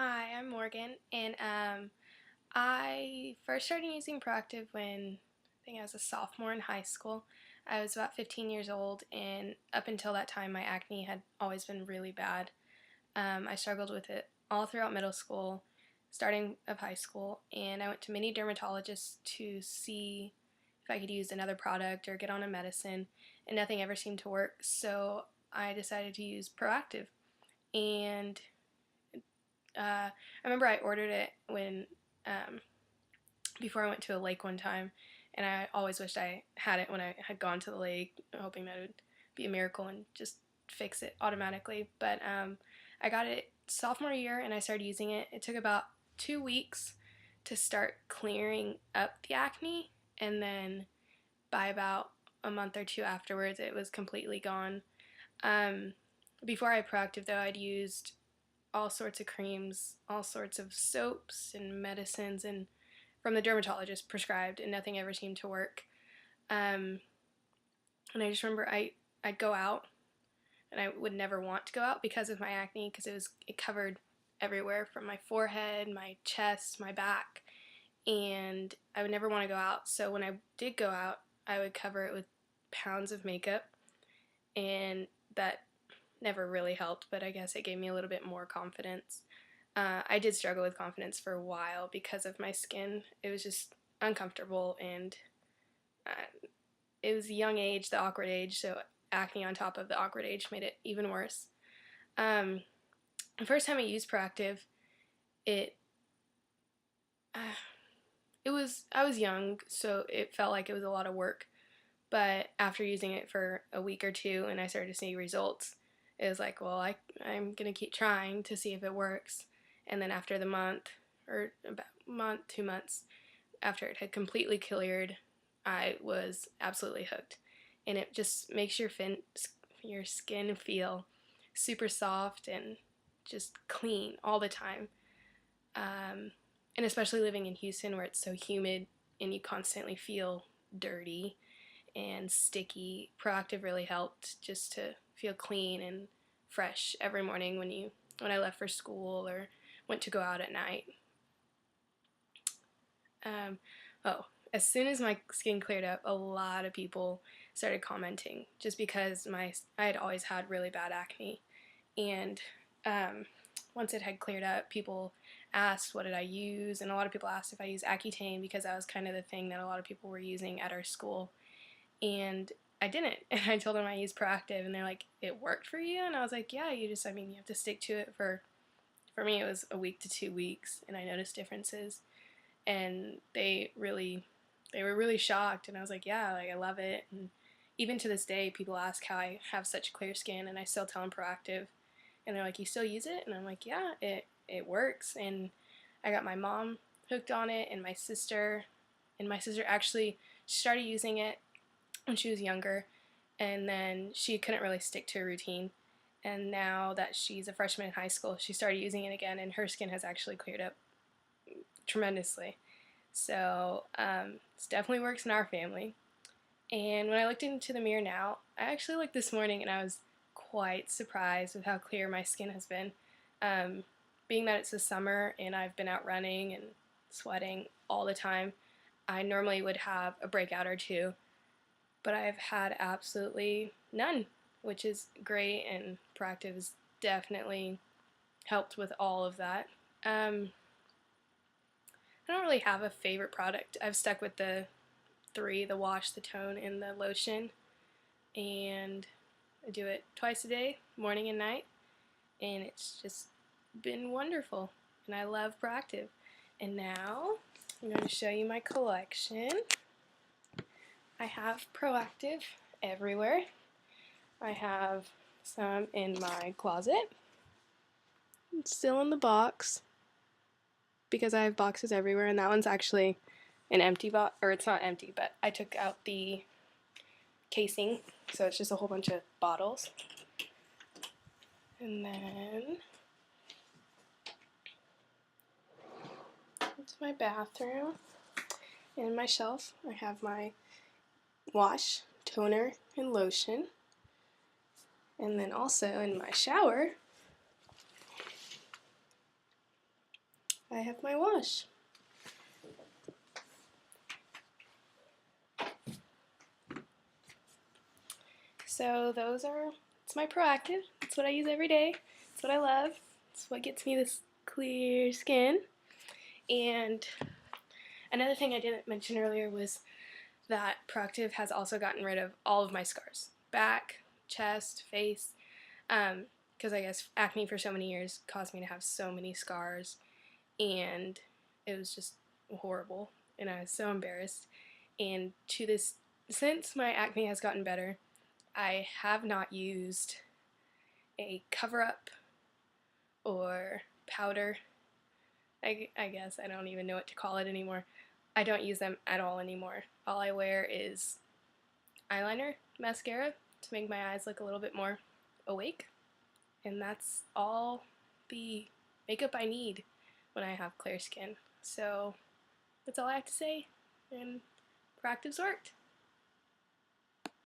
Hi, I'm Morgan, and I first started using ProActiv when I think I was a sophomore in high school. I was about 15 years old, and up until that time, my acne had always been really bad. I struggled with it all throughout middle school, starting of high school, and I went to many dermatologists to see if I could use another product or get on a medicine, and nothing ever seemed to work. So I decided to use ProActiv, and I remember I ordered it when um, before I went to a lake one time, and I always wished I had it when I had gone to the lake, hoping that it would be a miracle and just fix it automatically. But I got it sophomore year, and I started using it. It took about 2 weeks to start clearing up the acne, and then by about a month or two afterwards, it was completely gone. Um, Before I Proactive, though, I'd used all sorts of creams, all sorts of soaps and medicines, and from the dermatologist prescribed, and nothing ever seemed to work. Um, and I just remember I'd go out, and I would never want to go out because of my acne, because it covered everywhere from my forehead, my chest, my back, and I would never want to go out. So when I did go out, I would cover it with pounds of makeup, and that never really helped, but I guess it gave me a little bit more confidence. I did struggle with confidence for a while because of my skin. It was just uncomfortable, and it was a young age, the awkward age, so acne on top of the awkward age made it even worse. Um, the first time I used ProActiv, it uh, I was young, so it felt like it was a lot of work. But after using it for a week or two, and I started to see results, it was like, well, I'm gonna keep trying to see if it works. And then after the month, or about a month, 2 months after it had completely cleared, I was absolutely hooked. And it just makes your skin feel super soft and just clean all the time. Um, and especially living in Houston where it's so humid and you constantly feel dirty and sticky, ProActiv really helped just to feel clean and fresh every morning when I left for school or went to go out at night. Um, oh, as soon as my skin cleared up, a lot of people started commenting just because I had always had really bad acne, and once it had cleared up, people asked what did I use, and a lot of people asked if I used Accutane because that was kind of the thing that a lot of people were using at our school, and I didn't. And I told them I used ProActiv, and they're like, "It worked for you?" And I was like, "Yeah, you have to stick to it for me, it was a week to 2 weeks, and I noticed differences." And they were really shocked, and I was like, "Yeah, like I love it." And even to this day, people ask how I have such clear skin, and I still tell them ProActiv, and they're like, "You still use it?" And I'm like, "Yeah, it works." And I got my mom hooked on it, and my sister actually started using it when she was younger, and then she couldn't really stick to a routine. And now that she's a freshman in high school, she started using it again, and her skin has actually cleared up tremendously. So this definitely works in our family. And when I looked into the mirror now, I actually looked this morning, and I was quite surprised with how clear my skin has been. Um, Being that it's the summer and I've been out running and sweating all the time, I normally would have a breakout or two, but I've had absolutely none, which is great, and ProActiv has definitely helped with all of that. I don't really have a favorite product. I've stuck with the three: the wash, the tone, and the lotion, and I do it twice a day, morning and night, and it's just been wonderful, and I love ProActiv. And now I'm going to show you my collection. I have ProActiv everywhere. I have some in my closet. It's still in the box because I have boxes everywhere, and that one's actually an empty box, or it's not empty, but I took out the casing, so it's just a whole bunch of bottles. And then it's my bathroom. And in my shelf, I have my wash, toner, and lotion. And then also in my shower, I have my wash. So it's my ProActiv. It's what I use every day. It's what I love. It's what gets me this clear skin. And another thing I didn't mention earlier was that ProActiv has also gotten rid of all of my scars. Back, chest, face, because I guess acne for so many years caused me to have so many scars, and it was just horrible, and I was so embarrassed. And since my acne has gotten better, I have not used a cover-up or powder. I guess I don't even know what to call it anymore. I don't use them at all anymore. All I wear is eyeliner, mascara to make my eyes look a little bit more awake, and that's all the makeup I need when I have clear skin. So that's all I have to say, and ProActiv's worked.